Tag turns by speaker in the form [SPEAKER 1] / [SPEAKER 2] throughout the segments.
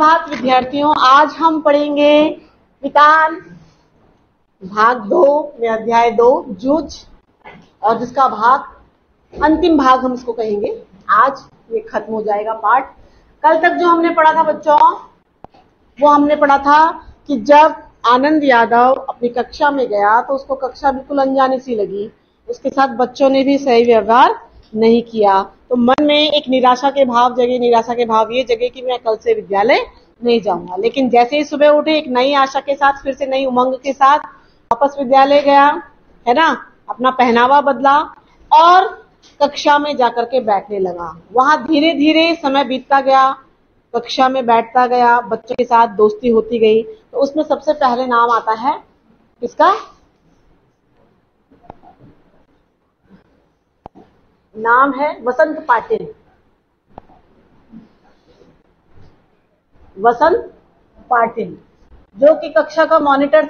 [SPEAKER 1] सुप्रभात विद्यार्थियों, आज हम पढ़ेंगे विज्ञान भाग 2 में अध्याय 2 जूझ, और जिसका भाग अंतिम भाग हम इसको कहेंगे। आज ये खत्म हो जाएगा पाठ। कल तक जो हमने पढ़ा था बच्चों, वो हमने पढ़ा था कि जब आनंद यादव अपनी कक्षा में गया तो उसको कक्षा बिल्कुल अनजानी सी लगी। उसके साथ बच्चों ने भी सही व्यवहार नहीं किया, तो मन में एक निराशा के भाव जगे। निराशा के भाव ये जगे कि मैं कल से विद्यालय नहीं जाऊंगा। लेकिन जैसे ही सुबह उठे, एक नई आशा के साथ, फिर से नई उमंग के साथ वापस विद्यालय गया, है ना, अपना पहनावा बदला और कक्षा में जाकर के बैठने लगा। वहां धीरे धीरे समय बीतता गया, कक्षा में बैठता गया, बच्चों के साथ दोस्ती होती गई। तो उसमें सबसे पहले नाम आता है किसका? नाम है वसंत पाटिल। वसंत पाटिल जो कि कक्षा का मॉनिटर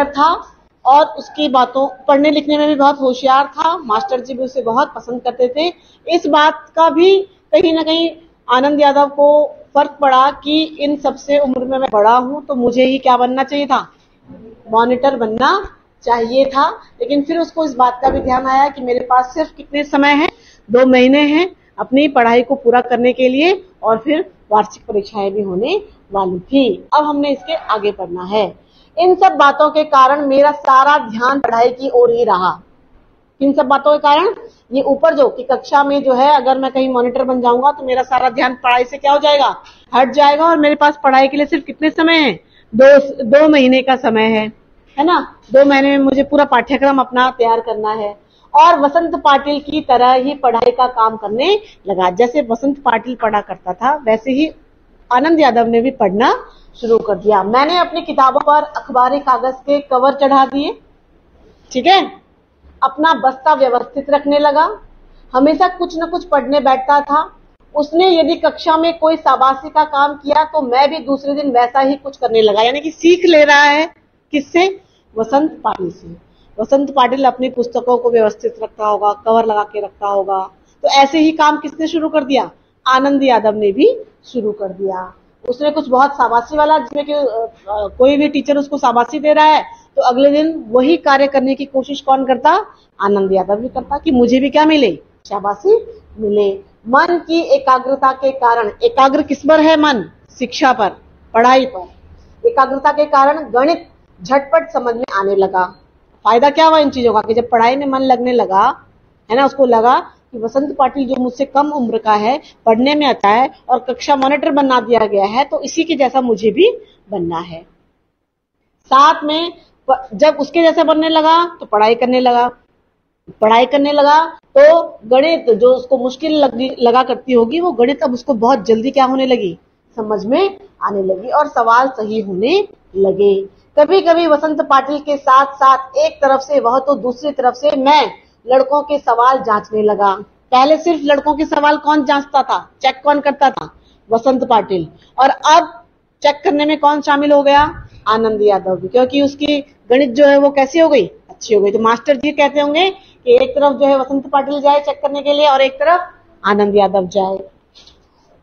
[SPEAKER 1] था, और उसकी बातों, पढ़ने लिखने में भी बहुत होशियार था। मास्टर जी भी उसे बहुत पसंद करते थे। इस बात का भी कहीं ना कहीं आनंद यादव को फर्क पड़ा कि इन सबसे उम्र में मैं बड़ा हूं, तो मुझे ही क्या बनना चाहिए था? मॉनिटर बनना चाहिए था। लेकिन फिर उसको इस बात का भी ध्यान आया कि मेरे पास सिर्फ कितने समय है, 2 महीने हैं अपनी पढ़ाई को पूरा करने के लिए, और फिर वार्षिक परीक्षाएं भी होने वाली थी। अब हमने इसके आगे पढ़ना है। इन सब बातों के कारण मेरा सारा ध्यान पढ़ाई की ओर ही रहा। इन सब बातों के कारण, ये ऊपर जो कि कक्षा में जो है, अगर मैं कहीं मॉनिटर बन जाऊंगा तो मेरा सारा ध्यान पढ़ाई से क्या हो जाएगा? हट जाएगा। और मेरे पास पढ़ाई के लिए सिर्फ कितने समय है? 2 महीने का समय है ना। 2 महीने में मुझे पूरा पाठ्यक्रम अपना तैयार करना है। और वसंत पाटिल की तरह ही पढ़ाई का काम करने लगा। जैसे वसंत पाटिल पढ़ा करता था, वैसे ही आनंद यादव ने भी पढ़ना शुरू कर दिया। मैंने अपनी किताबों पर अखबारी कागज के कवर चढ़ा दिए, ठीक है। अपना बस्ता व्यवस्थित रखने लगा। हमेशा कुछ न कुछ पढ़ने बैठता था। उसने यदि कक्षा में कोई शाबाशी का काम किया तो मैं भी दूसरे दिन वैसा ही कुछ करने लगा। यानी कि सीख ले रहा है किससे? वसंत पाटिल से। वसंत पाटिल अपनी पुस्तकों को व्यवस्थित रखता होगा, कवर लगा के रखता होगा। तो ऐसे ही काम किसने शुरू कर दिया? आनंद यादव ने भी शुरू कर दिया। उसने कुछ बहुत शाबाशी वाला, जिसमें कि कोई भी टीचर उसको शाबाशी दे रहा है तो अगले दिन वही कार्य करने की कोशिश कौन करता? आनंद यादव भी करता, कि मुझे भी क्या मिले? शाबाशी मिले। मन की एकाग्रता के कारण, एकाग्र किस पर है मन? शिक्षा पर, पढ़ाई पर। एकाग्रता के कारण गणित झटपट समझ में आने लगा। फायदा क्या हुआ इन चीजों का? कि जब पढ़ाई में मन लगने लगा, है ना, उसको लगा कि वसंत पाटिल जो मुझसे कम उम्र का है, पढ़ने में आता है और कक्षा मॉनिटर बना दिया गया है, तो इसी के जैसा मुझे भी बनना है। साथ में जब उसके जैसा बनने लगा तो पढ़ाई करने लगा तो गणित जो उसको मुश्किल लगा करती होगी, वो गणित अब उसको बहुत जल्दी क्या होने लगी? समझ में आने लगी, और सवाल सही होने लगे। कभी कभी वसंत पाटिल के साथ साथ एक तरफ से वह तो दूसरी तरफ से मैं लड़कों के सवाल जांचने लगा। पहले सिर्फ लड़कों के सवाल कौन जांचता था? चेक कौन करता था? वसंत पाटिल। और अब चेक करने में कौन शामिल हो गया? आनंद यादव भी, क्योंकि उसकी गणित जो है वो कैसी हो गई? अच्छी हो गई। तो मास्टर जी कहते होंगे कि एक तरफ जो है वसंत पाटिल जाए चेक करने के लिए, और एक तरफ आनंद यादव जाए।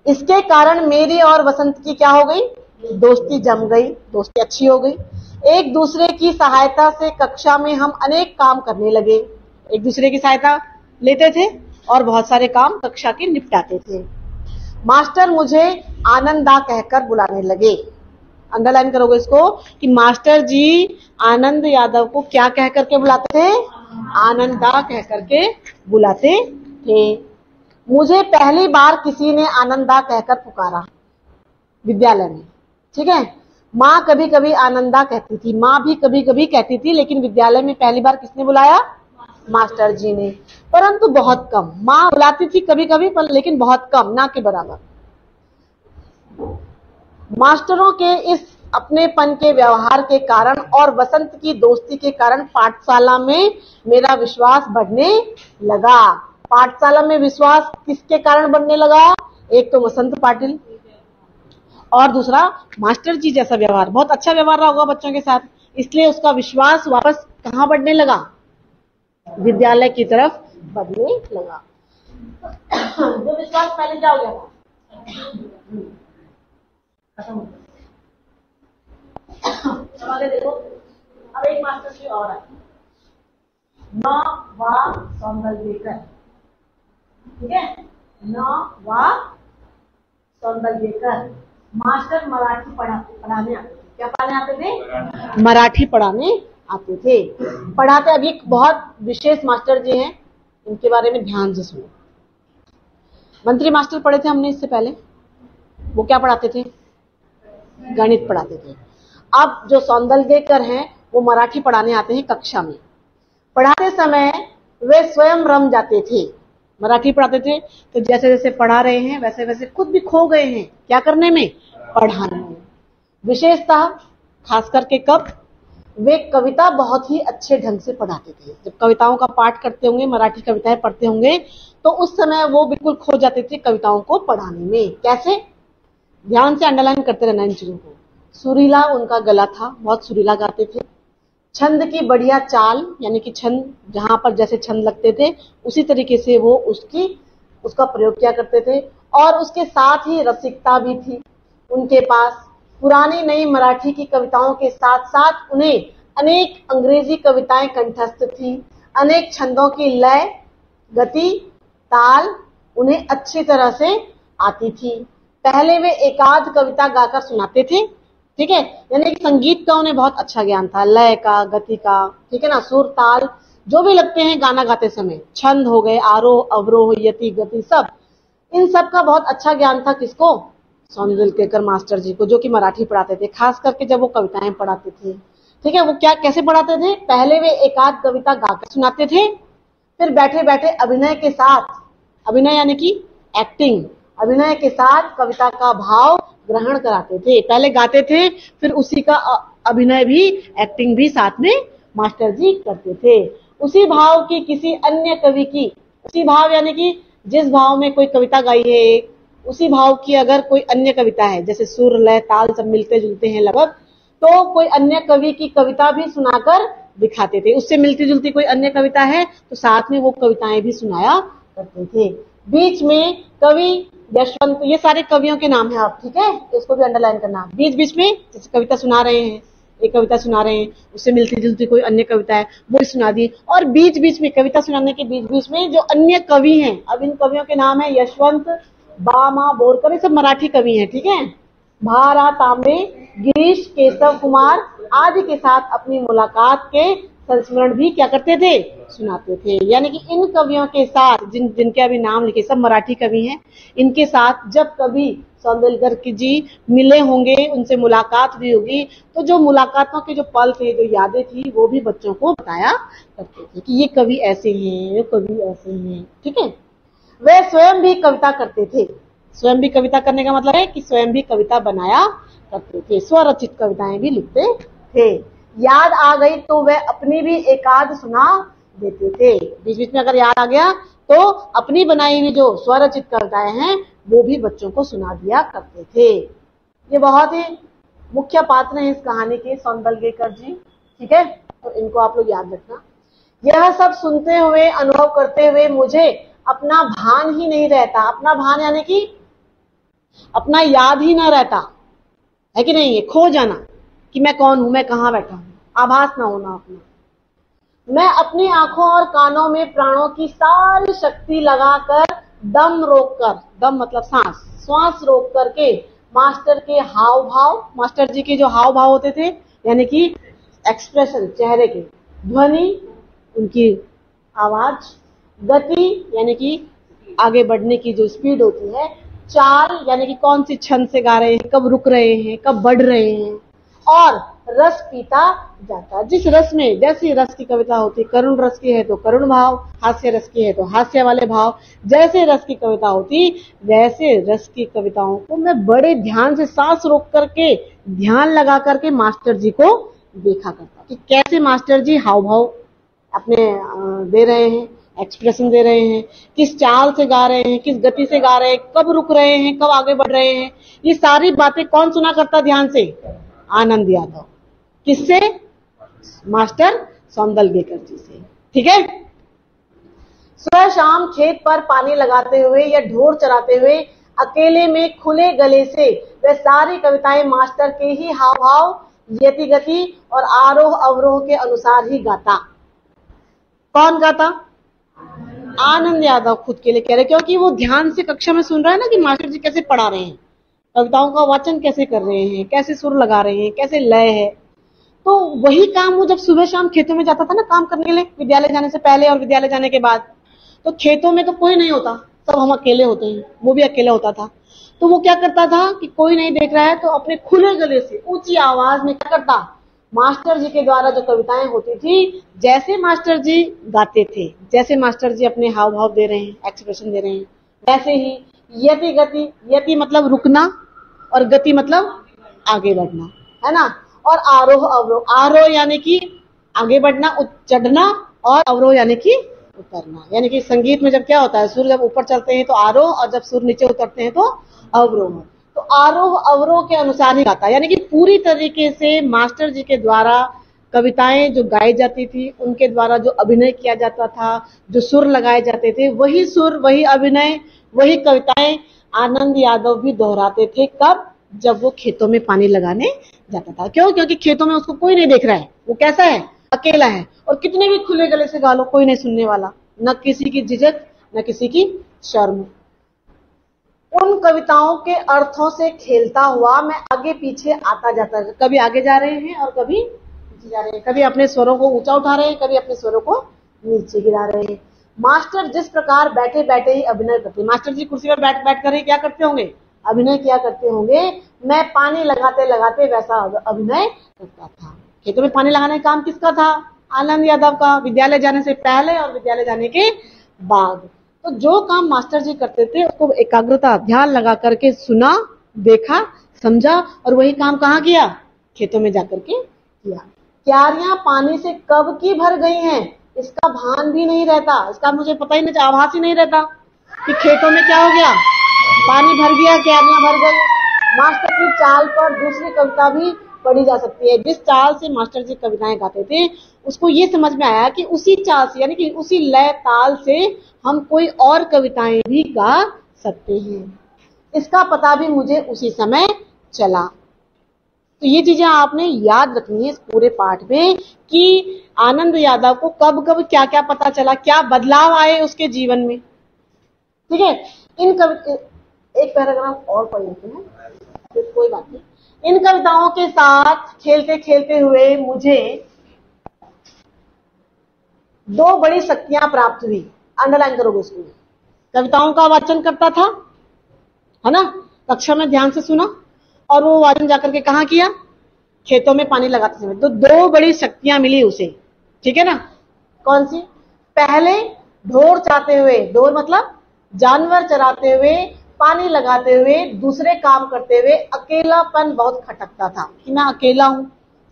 [SPEAKER 1] इसके कारण मेरी और वसंत की क्या हो गई? दोस्ती जम गई, दोस्ती अच्छी हो गई। एक दूसरे की सहायता से कक्षा में हम अनेक काम करने लगे। एक दूसरे की सहायता लेते थे और बहुत सारे काम कक्षा के निपटाते थे। मास्टर मुझे आनंदा कहकर बुलाने लगे। अंडरलाइन करोगे इसको, कि मास्टर जी आनंद यादव को क्या कह करके बुलाते थे? आनंदा कह करके बुलाते थे। मुझे पहली बार किसी ने आनंदा कहकर पुकारा विद्यालय में, ठीक है। माँ कभी कभी आनंदा कहती थी, माँ भी कभी कभी कहती थी, लेकिन विद्यालय में पहली बार किसने बुलाया? मास्टर जी ने। परंतु बहुत कम। माँ बुलाती थी कभी कभी, पर लेकिन बहुत कम, ना के बराबर। मास्टरों के इस अपनेपन के व्यवहार के कारण और वसंत की दोस्ती के कारण पाठशाला में मेरा विश्वास बढ़ने लगा। पाठशाला में विश्वास किसके कारण बढ़ने लगा? एक तो वसंत पाटिल, और दूसरा मास्टर जी जैसा व्यवहार, बहुत अच्छा व्यवहार रहा होगा बच्चों के साथ, इसलिए उसका विश्वास वापस कहाँ बढ़ने लगा? विद्यालय की तरफ बढ़ने लगा। जो विश्वास पहले क्या हो गया था, खत्म हो गया। अब आगे देखो, अब एक मास्टर जी और है, न वा सौंदर्यकर, ठीक है, न वा सौंदर्यकर। मास्टर मराठी पढ़ाने आते थे। क्या पढ़ाने आते थे? मराठी पढ़ाने आते थे, पढ़ाते। अभी बहुत विशेष मास्टर जी हैं, इनके बारे में ध्यान से सुनो। मंत्री मास्टर पढ़े थे हमने इससे पहले, वो क्या पढ़ाते थे? गणित पढ़ाते थे। अब जो सौंदर्यकर हैं वो मराठी पढ़ाने आते हैं कक्षा में। पढ़ाते समय वे स्वयं रम जाते थे। मराठी पढ़ाते थे तो जैसे जैसे पढ़ा रहे हैं वैसे वैसे खुद भी खो गए हैं। क्या करने में? पढ़ाने में। विशेषतः खास करके कब? वे कविता बहुत ही अच्छे ढंग से पढ़ाते थे। जब कविताओं का पाठ करते होंगे, मराठी कविताएं पढ़ते होंगे, तो उस समय वो बिल्कुल खो जाते थे कविताओं को पढ़ाने में। कैसे? ध्यान से अंडरलाइन करते रहना इन चीजों को। सुरीला उनका गला था, बहुत सुरीला गाते थे। छंद की बढ़िया चाल, यानी कि छंद जहां पर जैसे छंद लगते थे उसी तरीके से वो उसका प्रयोग किया करते थे। और उसके साथ ही रसिकता भी थी उनके पास। पुरानी नई मराठी की कविताओं के साथ साथ उन्हें अनेक अंग्रेजी कविताएं कंठस्थ थी। अनेक छंदों की लय, गति, ताल उन्हें अच्छी तरह से आती थी। पहले वे एकाध कविता गाकर सुनाते थे, ठीक है, यानी कि संगीत का उन्हें बहुत अच्छा ज्ञान था, लय का, गति का, ठीक है ना, सुर ताल जो भी लगते हैं गाना गाते समय, छंद हो गए, आरोह अवरोह यति गति, सब इन सब का बहुत अच्छा ज्ञान था। किसको? सौंदर्यकर मास्टर जी को, जो कि मराठी पढ़ाते थे। खास करके जब वो कविताएं पढ़ाते थे, ठीक है, वो क्या कैसे पढ़ाते थे? पहले वे एकाध कविता गाकर सुनाते थे, फिर बैठे बैठे अभिनय के साथ, अभिनय यानी कि एक्टिंग, अभिनय के साथ कविता का भाव ग्रहण कराते थे। पहले गाते थे, फिर उसी का अभिनय भी, एक्टिंग भी साथ में मास्टर जी करते थे। उसी भाव की किसी अन्य कवि की, उसी भाव यानी कि जिस भाव में कोई कविता गाई है, उसी भाव की अगर कोई अन्य कविता है, जैसे सुर लय ताल सब मिलते जुलते हैं लगभग, तो कोई अन्य कवि की कविता भी सुनाकर दिखाते थे। उससे मिलती जुलती कोई अन्य कविता है तो साथ में वो कविताएं भी सुनाया करते थे। बीच में कवि यशवंत, ये सारे कवियों के नाम है आप, ठीक है, इसको भी अंडरलाइन करना। बीच बीच में जैसे कविता सुना रहे हैं, एक कविता सुना रहे हैं, उससे मिलती जुलती कोई अन्य कविता है वो भी सुना दी। और बीच बीच में, कविता सुनाने के बीच बीच में जो अन्य कवि हैं, अब इन कवियों के नाम है यशवंत, बामा, बोरकर, ये सब मराठी कवि हैं, ठीक है, भारा तांबे, गिरीश, केशव कुमार आदि के साथ अपनी मुलाकात के संस्मरण भी क्या करते थे? सुनाते थे। यानी कि इन कवियों के साथ, जिनके अभी नाम लिखे, सब मराठी कवि हैं, इनके साथ जब कभी सौंदर्यकर जी मिले होंगे, उनसे मुलाकात भी होगी, तो जो मुलाकातों के जो पल थे, जो यादें थी, वो भी बच्चों को बताया करते थे कि ये कवि ऐसे हैं, ये कवि ऐसे हैं, ठीक है। वे स्वयं भी कविता करते थे। स्वयं भी कविता करने का मतलब है कि स्वयं भी कविता बनाया करते थे, स्वरचित कविताएं भी लिखते थे। याद आ गई तो वे अपनी भी एकाध सुना देते थे। बीच बीच में अगर याद आ गया तो अपनी बनाई हुई जो स्वरचित कविताएं हैं वो भी बच्चों को सुना दिया करते थे। ये बहुत ही मुख्य पात्र हैं इस कहानी के, सौंदर्यकर जी, ठीक है, तो इनको आप लोग याद रखना। यह सब सुनते हुए, अनुभव करते हुए मुझे अपना भान ही नहीं रहता। अपना भान यानी कि अपना याद ही ना रहता है कि नहीं, ये खो जाना कि मैं कौन हूं, मैं कहां बैठा हूं, आभास ना होना अपना। मैं अपनी आंखों और कानों में प्राणों की सारी शक्ति लगाकर दम रोककर, दम मतलब सांस, श्वास रोक करके मास्टर के हाव भाव, मास्टर जी के जो हाव भाव होते थे, यानी कि एक्सप्रेशन चेहरे के, ध्वनि उनकी आवाज, गति यानी कि आगे बढ़ने की जो स्पीड होती है, चाल यानी कि कौन सी छंद से गा रहे हैं, कब रुक रहे हैं, कब बढ़ रहे हैं, और रस पीता जाता। जिस रस में, जैसी रस की कविता होती, करुण रस की है तो करुण भाव, हास्य रस की है तो हास्य वाले भाव, जैसे रस की कविता होती वैसे रस की कविताओं को मैं बड़े ध्यान से सांस रोक करके, ध्यान लगा करके मास्टर जी को देखा करता कि कैसे मास्टर जी हाव भाव अपने दे रहे हैं, एक्सप्रेशन दे रहे हैं, किस चाल से गा रहे हैं, किस गति से गा रहे हैं, कब रुक रहे हैं, कब आगे बढ़ रहे हैं। ये सारी बातें कौन सुना करता ध्यान से? आनंद यादव। किससे? मास्टर सौंदर्यकर जी से, ठीक है। सुबह शाम खेत पर पानी लगाते हुए या ढोर चराते हुए अकेले में खुले गले से वे सारी कविताएं मास्टर के ही हाव भाव, यति गति और आरोह अवरोह के अनुसार ही गाता। कौन गाता? आनंद यादव खुद के लिए कह रहे, क्योंकि वो ध्यान से कक्षा में सुन रहा है ना कि मास्टर जी कैसे पढ़ा रहे हैं, कविताओं का वाचन कैसे कर रहे हैं, कैसे सुर लगा रहे हैं, कैसे लय है। तो वही काम वो जब सुबह शाम खेतों में जाता था ना काम करने के लिए, विद्यालय जाने से पहले और विद्यालय जाने के बाद, तो खेतों में तो कोई नहीं होता, सब हम अकेले होते हैं, वो भी अकेला होता था। तो वो क्या करता था कि कोई नहीं देख रहा है तो अपने खुले गले से ऊंची आवाज में क्या करता, मास्टर जी के द्वारा जो कविताएं होती थी, जैसे मास्टर जी गाते थे, जैसे मास्टर जी अपने हाव भाव दे रहे हैं, एक्सप्रेशन दे रहे हैं, वैसे ही यति गति, यति मतलब रुकना और गति मतलब आगे बढ़ना, है ना। और आरोह अवरोह, आरोह यानी कि आगे बढ़ना, चढ़ना, और अवरोह यानी कि उतरना। यानी कि संगीत में जब क्या होता है, सुर जब ऊपर चलते हैं तो आरोह, और जब सुर नीचे उतरते हैं तो अवरोह। तो आरोह अवरोह के अनुसार ही गाता, यानी कि पूरी तरीके से मास्टर जी के द्वारा कविताएं जो गाई जाती थी, उनके द्वारा जो अभिनय किया जाता था, जो सुर लगाए जाते थे, वही सुर, वही अभिनय, वही कविताएं आनंद यादव भी दोहराते थे। कब? जब वो खेतों में पानी लगाने जाता था। क्यों? क्योंकि खेतों में उसको कोई नहीं देख रहा है, वो कैसा है, अकेला है, और कितने भी खुले गले से गा लो कोई नहीं सुनने वाला, न किसी की झिझक न किसी की शर्म। उन कविताओं के अर्थों से खेलता हुआ मैं आगे पीछे आता जाता, कभी आगे जा रहे हैं और कभी पीछे जा रहे हैं, कभी अपने स्वरों को ऊंचा उठा रहे हैं, कभी अपने स्वरों को नीचे गिरा रहे हैं। मास्टर जिस प्रकार बैठे बैठे ही अभिनय करते, मास्टर जी कुर्सी पर बैठ बैठ कर ही क्या करते होंगे, अभिनय किया करते होंगे। मैं पानी लगाते लगाते वैसा अभिनय करता था। खेतों में पानी लगाने का काम किसका था? आनंद यादव का, विद्यालय जाने से पहले और विद्यालय जाने के बाद। तो जो काम मास्टर जी करते थे उसको एकाग्रता, ध्यान लगा करके सुना, देखा, समझा, और वही काम कहाँ किया? खेतों में जाकर के किया। क्यारियां पानी से कब की भर गई हैं, इसका भान भी नहीं रहता, इसका मुझे पता ही नहीं, आभास ही नहीं रहता कि खेतों में क्या हो गया, पानी भर गया, क्यारियां भर गई। मास्टर की चाल पर दूसरी कविता भी पढ़ी जा सकती है। जिस चाल से मास्टर जी कविताएं गाते थे, उसको ये समझ में आया कि उसी चाल से, यानी कि उसी लय ताल से हम कोई और कविताएं भी गा सकते हैं। इसका पता भी मुझे उसी समय चला। तो ये चीजें आपने याद रखनी है इस पूरे पाठ में कि आनंद यादव को कब कब क्या क्या पता चला, क्या बदलाव आए उसके जीवन में। ठीक है, एक पैराग्राफ और पढ़ लेते हैं, तो कोई बात नहीं। इन कविताओं के साथ खेलते खेलते हुए मुझे दो बड़ी शक्तियां प्राप्त हुई। अंडरलाइन करोगे इसको। कविताओं का वाचन करता था, है ना, कक्षा में ध्यान से सुना, और वो वाचन जाकर के कहा किया? खेतों में पानी लगाते समय। तो दो बड़ी शक्तियां मिली उसे। ठीक है ना, कौन सी? पहले ढोर चराते हुए, ढोर मतलब जानवर चराते हुए, पानी लगाते हुए, दूसरे काम करते हुए अकेलापन बहुत खटकता था कि मैं अकेला हूं,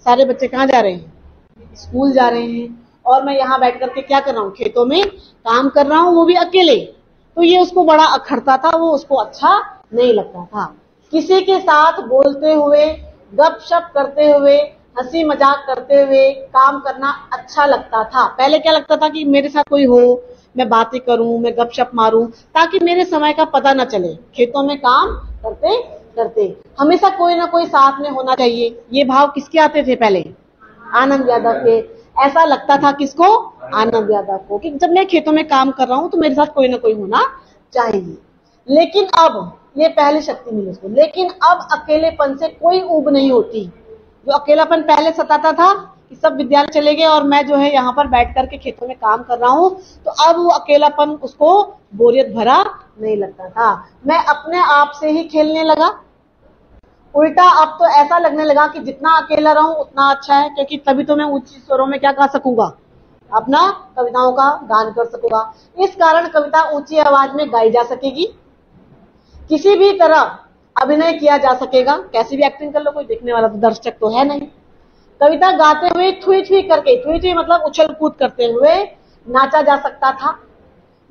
[SPEAKER 1] सारे बच्चे कहाँ जा रहे हैं, स्कूल जा रहे हैं, और मैं यहाँ बैठ करके क्या कर रहा हूँ, खेतों में काम कर रहा हूँ, वो भी अकेले। तो ये उसको बड़ा अखरता था, वो उसको अच्छा नहीं लगता था। किसी के साथ बोलते हुए, गपशप करते हुए, हंसी मजाक करते हुए काम करना अच्छा लगता था। पहले क्या लगता था कि मेरे साथ कोई हो, मैं बातें करूं, मैं गपशप मारूं, ताकि मेरे समय का पता न चले। खेतों में काम करते करते हमेशा कोई ना कोई साथ में होना चाहिए। ये भाव किसके आते थे पहले? आनंद यादव के। ऐसा लगता था किसको? आनंद यादव को, कि जब मैं खेतों में काम कर रहा हूं तो मेरे साथ कोई ना कोई होना चाहिए। लेकिन अब ये पहली शक्ति मिली उसको। लेकिन अब अकेलेपन से कोई ऊब नहीं होती। जो अकेलापन पहले सताता था कि सब विद्यालय चले गए और मैं जो है यहाँ पर बैठ करके खेतों में काम कर रहा हूँ, तो अब वो अकेलापन उसको बोरियत भरा नहीं लगता था। मैं अपने आप से ही खेलने लगा। उल्टा अब तो ऐसा लगने लगा कि जितना अकेला रहूं उतना अच्छा है, क्योंकि तभी तो मैं ऊंची स्वरों में क्या गा सकूंगा, अपना कविताओं का गान कर सकूंगा। इस कारण कविता ऊंची आवाज में गाई जा सकेगी, किसी भी तरह अभिनय किया जा सकेगा। कैसी भी एक्टिंग कर लो, कोई देखने वाला तो दर्शक तो है नहीं। कविता गाते हुए थुई थुई करके, थुई थुई मतलब उछल कूद करते हुए नाचा जा सकता था।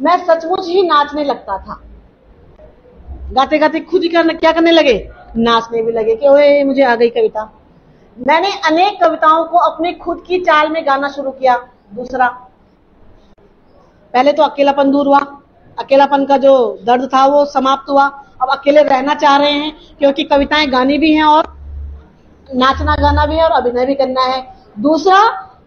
[SPEAKER 1] मैं सचमुच ही नाचने लगता था। गाते गाते खुद ही क्या करने लगे, नाचने भी लगे कि ओए मुझे आ गई कविता। मैंने अनेक कविताओं को अपने खुद की चाल में गाना शुरू किया। दूसरा, पहले तो अकेलापन दूर हुआ, अकेलापन का जो दर्द था वो समाप्त हुआ। अब अकेले रहना चाह रहे हैं, क्योंकि कविताएं गानी भी हैं और नाचना गाना भी है और अभिनय भी करना है। दूसरा,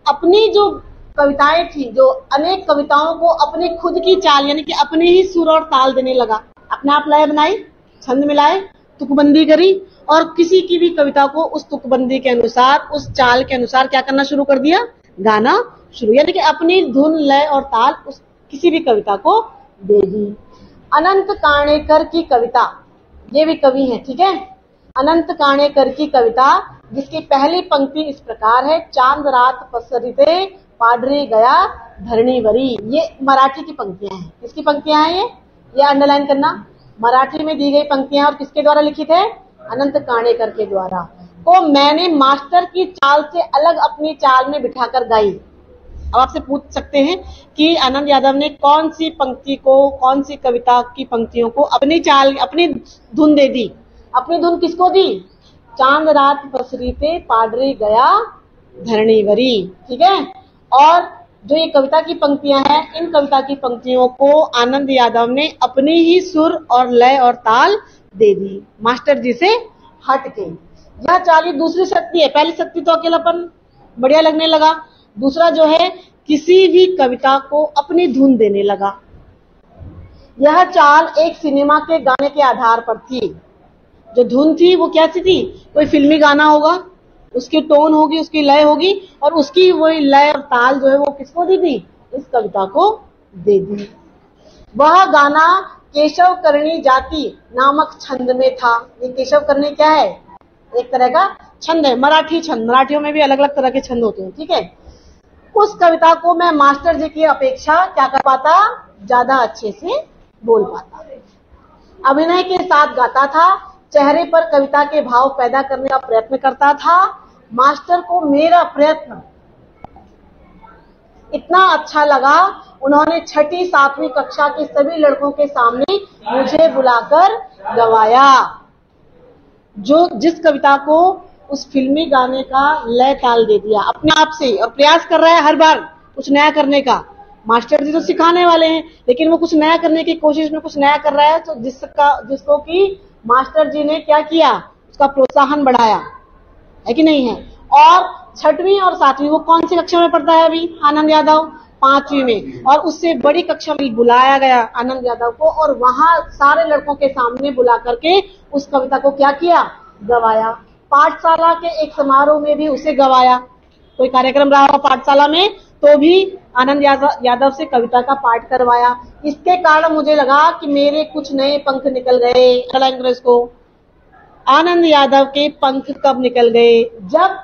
[SPEAKER 1] अपनी जो कविताएं थी, जो अनेक कविताओं को अपनी खुद की चाल यानी कि अपनी ही सुर और ताल देने लगा। अपने आप लय बनाई, छंद मिलाए, तुकबंदी करी और किसी की भी कविता को उस तुकबंदी के अनुसार, उस चाल के अनुसार क्या करना शुरू कर दिया, गाना शुरू, यानी कि अपनी धुन, लय और ताल उस किसी भी कविता को दे दी। अनंत काणेकर की कविता, ये भी कवि हैं, ठीक है। अनंत काणेकर की कविता, जिसकी पहली पंक्ति इस प्रकार है, चांद रात पसरिते पाडरी गया धरणीवरी। ये मराठी की पंक्तियां हैं। किसकी पंक्तियां हैं ये अंडरलाइन करना। मराठी में दी गई पंक्तियां और किसके द्वारा लिखित है, अनंत काणेकर के द्वारा। को मैंने मास्टर की चाल से अलग अपनी चाल में बिठाकर गाई। अब आपसे पूछ सकते हैं कि आनंद यादव ने कौन सी पंक्ति को, कौन सी कविता की पंक्तियों को अपनी चाल, अपनी धुन दे दी। अपनी धुन किसको दी, चांद रात पसरीते पाडरी गया धरणीवरी, ठीक है। और जो ये कविता की पंक्तियां हैं, इन कविता की पंक्तियों को आनंद यादव ने अपनी ही सुर और लय और ताल दे दी, मास्टर जी से हट के। यह चाली दूसरी शक्ति है। पहली शक्ति तो अकेलापन, बढ़िया लगने लगा। दूसरा जो है, किसी भी कविता को अपनी धुन देने लगा। यह चाल एक सिनेमा के गाने के आधार पर थी। जो धुन थी वो कैसी थी, कोई फिल्मी गाना होगा, उसकी टोन होगी, उसकी लय होगी और उसकी वही लय और ताल जो है वो किसको दी थी, इस कविता को दे दी। वह गाना केशव करणी जाति नामक छंद में था। ये केशव करणी क्या है, एक तरह का छंद है, मराठी छंद। मराठियों में भी अलग अलग तरह के छंद होते हैं, ठीक है। उस कविता को मैं मास्टर जी की अपेक्षा क्या कर पाता, ज्यादा अच्छे से बोल पाता। अभिनय के साथ गाता था, चेहरे पर कविता के भाव पैदा करने का प्रयत्न करता था। मास्टर को मेरा प्रयत्न इतना अच्छा लगा, उन्होंने 6ठी 7वीं कक्षा के सभी लड़कों के सामने मुझे बुलाकर गवाया। जो जिस कविता को उस फिल्मी गाने का लय ताल दे दिया अपने आप से, और प्रयास कर रहा है हर बार कुछ नया करने का। मास्टर जी तो सिखाने वाले हैं, लेकिन वो कुछ नया करने की कोशिश में कुछ नया कर रहा है, तो जिसको कि मास्टर जी ने क्या किया, उसका प्रोत्साहन बढ़ाया, है कि नहीं है। और 6वीं और 7वीं, वो कौन सी कक्षा में पढ़ता है अभी आनंद यादव, 5वीं में, और उससे बड़ी कक्षा में बुलाया गया आनंद यादव को, और वहां सारे लड़कों के सामने बुला करके उस कविता को क्या किया, गवाया। पाठशाला के एक समारोह में भी उसे गवाया। कोई कार्यक्रम रहा हो पाठशाला में तो भी आनंद यादव से कविता का पाठ करवाया। इसके कारण मुझे लगा कि मेरे कुछ नए पंख निकल गए। को आनंद यादव के पंख कब निकल गए, जब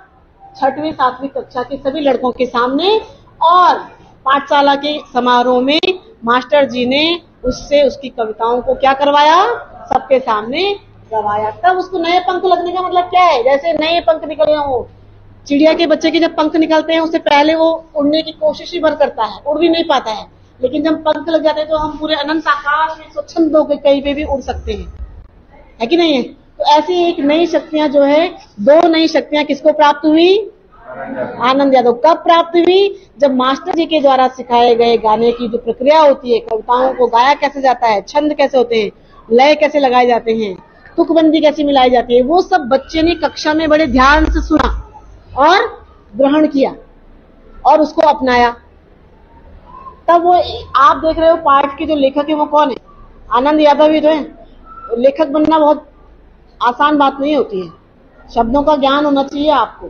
[SPEAKER 1] 6वीं 7वीं कक्षा के सभी लड़कों के सामने और पाठशाला के समारोह में मास्टर जी ने उससे उसकी कविताओं को क्या करवाया, सबके सामने गवाया। तब उसको नए पंख लगने का मतलब क्या है, जैसे नए पंख निकल गए हो। चिड़िया के बच्चे के जब पंख निकलते हैं उससे पहले वो उड़ने की कोशिश ही भर करता है, उड़ भी नहीं पाता है, लेकिन जब पंख लग जाते हैं तो हम पूरे अनंत आकाश में स्वच्छंद होकर कहीं पे भी उड़ सकते हैं, है कि नहीं है। तो ऐसी एक नई शक्तियां जो है, 2 नई शक्तियां किसको प्राप्त हुई, आनंद यादव। कब प्राप्त हुई, जब मास्टर जी के द्वारा सिखाए गए गाने की जो प्रक्रिया होती है, कविताओं को गाया कैसे जाता है, छंद कैसे होते हैं, लय कैसे लगाए जाते हैं, तुकबंदी कैसे मिलाई जाती है, वो सब बच्चे ने कक्षा में बड़े ध्यान से सुना और ग्रहण किया और उसको अपनाया। तब वो आप देख रहे हो पाठ के जो लेखक है वो कौन है, आनंद यादव ही तो है। लेखक बनना बहुत आसान बात नहीं होती है, शब्दों का ज्ञान होना चाहिए आपको,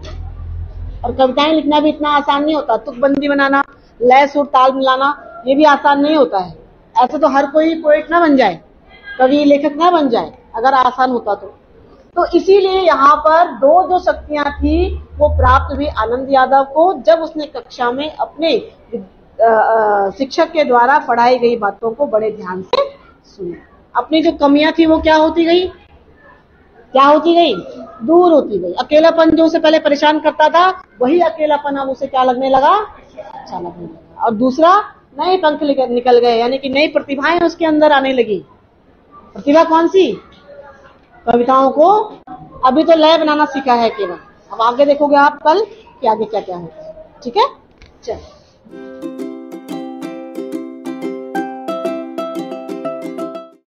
[SPEAKER 1] और कविताएं लिखना भी इतना आसान नहीं होता। तुकबंदी बनाना, लय सुर ताल मिलाना, ये भी आसान नहीं होता है। ऐसे तो हर कोई पोएट ना बन जाए, कवि लेखक ना बन जाए अगर आसान होता तो इसीलिए यहाँ पर 2 जो शक्तियां थी वो प्राप्त हुई आनंद यादव को, जब उसने कक्षा में अपने शिक्षक के द्वारा पढ़ाई गई बातों को बड़े ध्यान से सुना। अपनी जो कमियां थी वो क्या होती गई, दूर होती गई। अकेलापन जो उसे पहले परेशान करता था, वही अकेलापन अब उसे क्या लगने लगा, अच्छा लगने लगा। और दूसरा, नए पंख निकल गए, यानी कि नई प्रतिभाएं उसके अंदर आने लगी। प्रतिभा कौन सी, कविताओं को अभी तो लय बनाना सीखा है केवल, अब आगे देखोगे आप कल कि आगे क्या क्या होगा। ठीक है, चल।